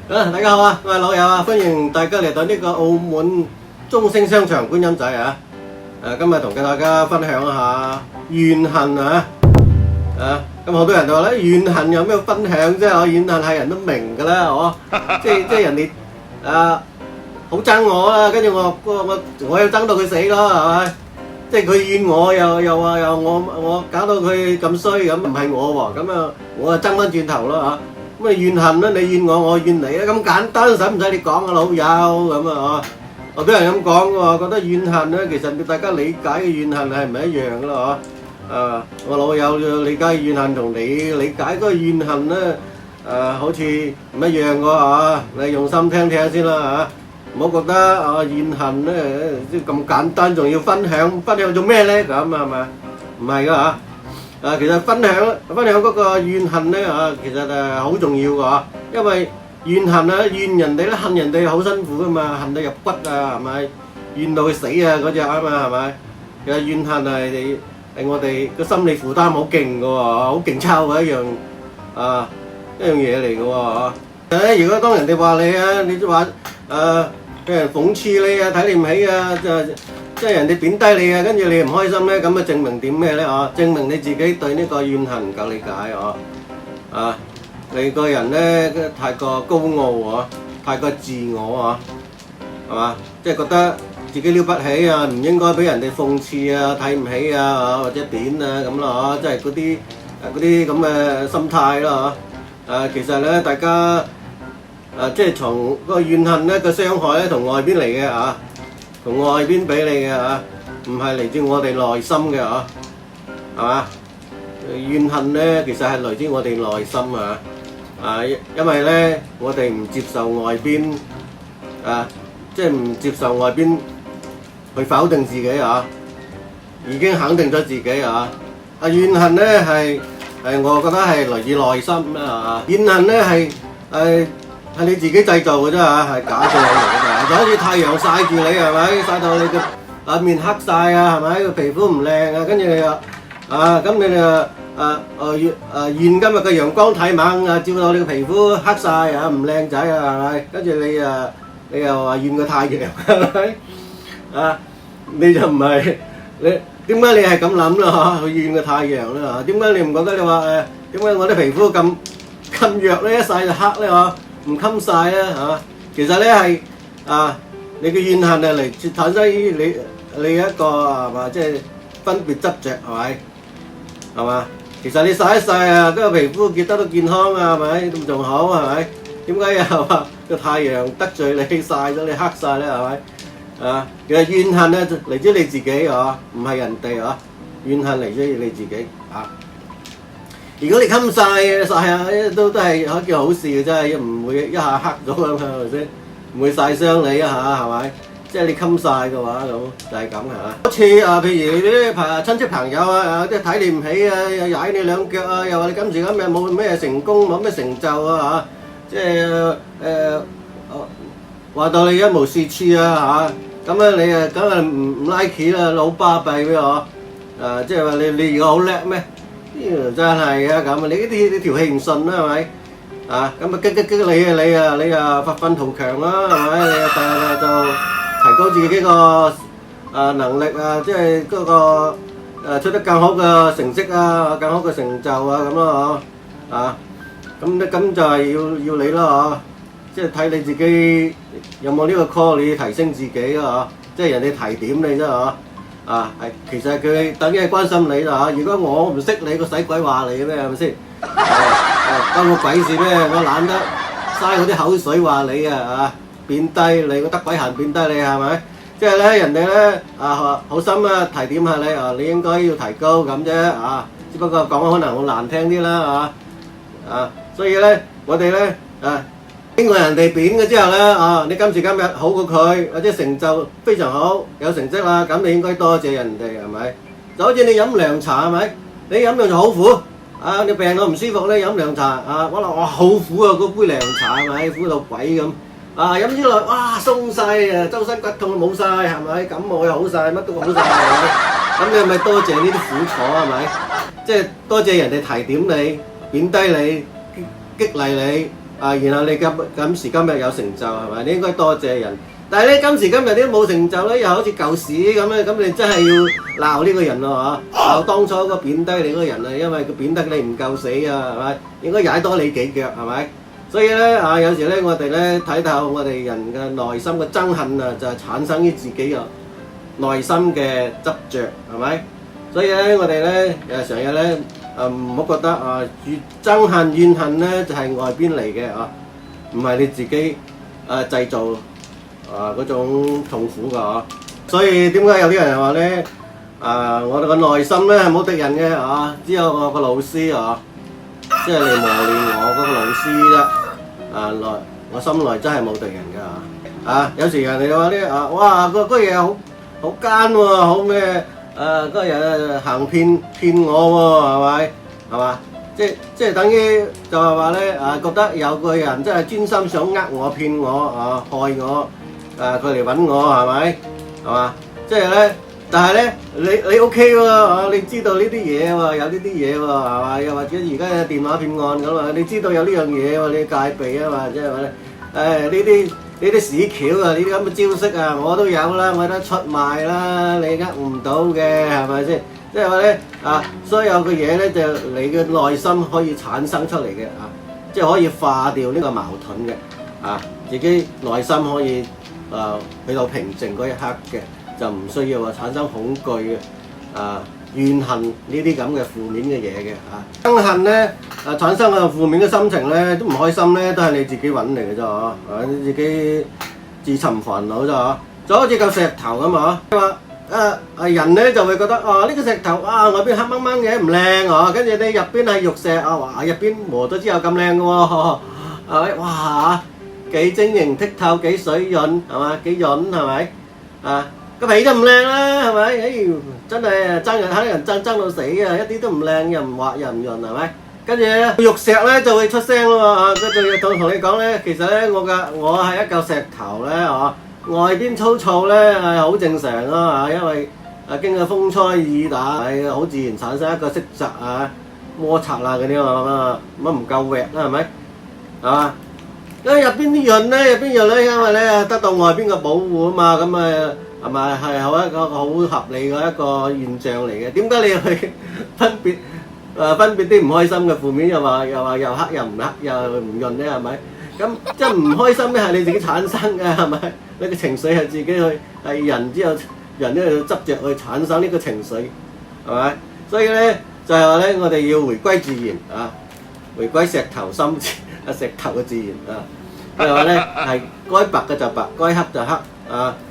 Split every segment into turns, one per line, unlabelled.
大家好啊，我係老友啊，歡迎大家嚟到呢個澳門中星商場觀音仔啊！今日同大家分享一下怨恨啊！咁好多人都話咧，怨恨有咩分享啫？我怨恨係人都明㗎啦，哦，即係人哋好憎我啦，跟住我又憎到佢死咯，係咪？即係佢怨我又話我搞到佢咁衰咁，唔係我喎，咁啊我啊憎翻轉頭咯嚇。咁啊怨恨啦，你怨我，我怨你啊，咁簡單，使唔使你講啊，老友咁啊？我俾人咁講喎，覺得怨恨咧，其實大家理解嘅怨恨係唔係一樣噶咯？我老友理解怨恨同你理解嗰個怨恨咧，好似唔一樣噶嚇。你用心聽聽先啦嚇，唔好覺得怨恨咧即咁簡單，仲要分享做咩咧？咁係咪？唔係噶嚇。其實分享嗰個怨恨咧其實好重要噶，因為怨恨啊，怨人哋咧，恨人哋好辛苦噶嘛，恨到入骨啊，係咪？怨到佢死啊嗰隻啊嘛，係咪？其實怨恨係我哋個心理負擔好勁噶喎，好勁抽嘅一樣嘢嚟噶喎。如果當人哋話你啊，你話俾人諷刺你啊，睇你唔起啊，即係人哋貶低你啊，跟住你唔開心咧，咁啊證明點咩咧？證明你自己對呢個怨恨唔夠理解你個人咧太過高傲太過自我係嘛？即係覺得自己了不起啊，唔應該俾人哋諷刺啊、睇唔起啊或者貶啊咁咯即係嗰啲咁嘅心態咯其實咧，大家即係從個怨恨咧個傷害咧，同外邊嚟嘅同外邊俾你嘅唔係嚟自我哋內心嘅係嘛？怨恨咧其實係來自我哋內心因為咧我哋唔接受外邊即係唔接受外邊去否定自己已經肯定咗自己怨恨咧係我覺得係來自內心怨恨咧係你自己製造嘅啫係假嘅嚟嘅，就好似太陽曬住你係咪？曬到你嘅面黑晒係咪？個皮膚唔靚跟住你又咁你就現今日嘅陽光太猛照到你個皮膚黑晒唔靚仔係咪？跟住你又話怨個太陽係咪？你就唔係你點解你係咁諗啦去怨個太陽啦點解你唔覺得你話點解我啲皮膚咁弱咧？一曬就黑咧唔襟曬咧其實咧係你嘅怨恨係嚟自產生於你一個係嘛，即係分別執着係嘛？其實你曬一曬嗰個皮膚結得都健康係咪？咁仲好係咪？點解又話個太陽得罪你曬咗你黑曬咧係咪？其實怨恨咧嚟自你自己唔係人哋怨恨嚟自你自己如果你襟曬都係一件好事嘅啫，唔會一下黑咗咁係咪先？唔會曬傷你一下係咪？即係你襟曬嘅話咁就係咁好似譬如你啲親戚朋友即係睇你唔起又踩你兩腳又話你今時今日冇咩成功冇咩成就即係話到你一無是處咁咧你梗係唔 like 啦，老巴閉咩即係話你而家好叻咩？真係咁你呢條氣唔順啦係咪？咁激你發奮圖強啦係咪？你就提高自己個能力即係嗰個出得更好嘅成績更好嘅成就咁咯咁就係要你啦即係睇你自己有冇呢個 call 你提升自己即係人哋提點你啫其實佢等於係關心你啦如果我唔識你，個使鬼話你咩係咪先？關我鬼事咩？我懶得嘥嗰啲口水話你貶低你，我得鬼閒貶低你係咪？即係咧人哋咧好心提點下你你應該要提高咁啫只不過講可能好難聽啲啦所以咧我哋咧經過人哋貶嘅之後咧你今時今日好過佢，或者成就非常好，有成績啦，咁你應該多謝人哋係咪？就好似你飲涼茶係咪？你飲涼茶好苦你病到唔舒服咧飲涼茶可能哇好苦嗰杯涼茶係咪？苦到鬼咁飲之後哇鬆晒周身骨痛冇晒係咪？感冒又好晒，乜都好晒係咪？咁你係咪多謝呢啲苦楚係咪？即係多謝人哋提點你、貶低你、激勵你然後你今時今日有成就係咪？你應該多謝人。但係咧今時今日啲冇成就咧，又好似舊屎咁咧，咁你真係要鬧呢個人咯嚇，鬧當初個貶低你嗰個人啊，因為佢貶低你唔夠死啊，係咪？應該踩多你幾腳係咪？所以咧有時咧我哋咧睇透我哋人嘅內心嘅憎恨啊，就係產生於自己嘅內心嘅執着係咪？所以咧我哋咧成日咧唔好覺得憎恨怨恨咧就係外邊嚟嘅唔係你自己製造嗰種痛苦㗎所以點解有啲人話咧我哋個內心咧係冇敵人嘅只有我個老師即係嚟磨練我嗰個老師啫我心內真係冇敵人㗎有時人哋話咧哇嗰嘢好奸喎，好咩嗰個人行騙我喎係咪係嘛？即係等於就係話咧覺得有個人真係專心想我騙我害我佢嚟揾我係咪係嘛？即係咧，但係咧你 OK 喎你知道呢啲嘢喎，有呢啲嘢喎係嘛？又或者而家嘅電話騙案咁你知道有呢樣嘢喎，你戒備啊嘛，即係話咧呢啲屎橋呢啲咁嘅招式我都有啦，我都出賣啦，你呃唔到嘅係咪先？即係話咧所有嘅嘢咧就你嘅內心可以產生出嚟嘅即係可以化掉呢個矛盾嘅自己內心可以去到平靜嗰一刻嘅，就唔需要話產生恐懼嘅怨恨呢啲咁嘅負面嘅嘢嘅憎恨咧產生嘅負面嘅心情咧都唔開心咧，都係你自己揾嚟嘅啫你自己自尋煩惱啫就好似嚿石頭咁人咧就會覺得呢個石頭外邊黑掹掹嘅唔靚跟住你入邊係玉石哇入邊磨咗之後咁靚嘅喎哇幾晶瑩剔透幾水潤係嘛幾潤係咪個皮都唔靚啦係咪？真係爭人爭到死一啲都唔靚又唔滑又唔潤係咪？跟住咧玉石咧就會出聲咯跟住同你講咧，其實咧我係一嚿石頭咧外邊粗糙咧係好正常因為經過風吹雨打係好自然產生一個色澤摩擦嗰啲乜唔夠滑啦係咪？係嘛？因為入邊啲潤咧，因為咧得到外邊嘅保護嘛，咁係咪係一個好合理嘅一個現象嚟嘅？點解你去分別啲唔開心嘅負面又話又黑又唔黑又唔潤咧係咪？咁即係唔開心咧係你自己產生嘅係咪？你嘅情緒係自己去係人之後人都要執着去產生呢個情緒係咪？所以咧就係話咧我哋要回歸自然回歸石頭心石頭嘅自然即係話咧係該白嘅就白，該黑就黑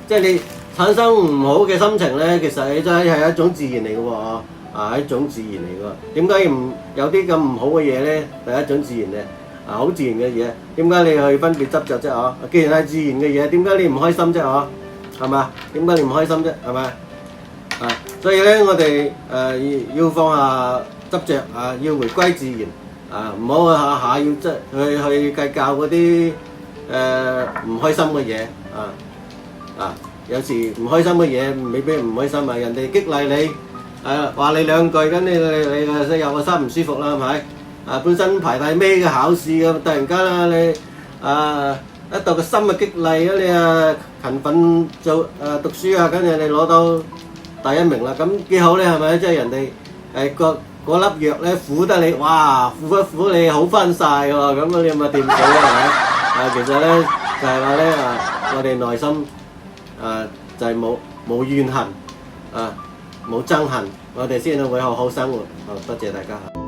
即係你產生唔好嘅心情咧，其實你真係一種自然嚟嘅喎一種自然嚟嘅。點解唔有啲咁唔好嘅嘢咧？係一種自然嘅好自然嘅嘢，點解你去分別執着啫？既然係自然嘅嘢，點解你唔開心啫？係嘛？點解你唔開心啫？係咪所以咧，我哋要放下執着要回歸自然唔好下下要去計較嗰啲唔開心嘅嘢有時唔開心嘅嘢未必唔開心人哋激勵你話你兩句，咁你有個心唔舒服啦係咪？本身排第尾嘅考試咁，突然間你一到個心嘅激勵你勤奮做讀書跟住你攞到第一名啦，咁幾好咧係咪？即係人哋嗰粒藥咧苦得你，哇苦一苦你好翻晒喎，咁你咪掂死啦係咪？其實咧就係話咧我哋內心就係冇怨恨冇憎恨，我哋先會好好生活。多謝大家。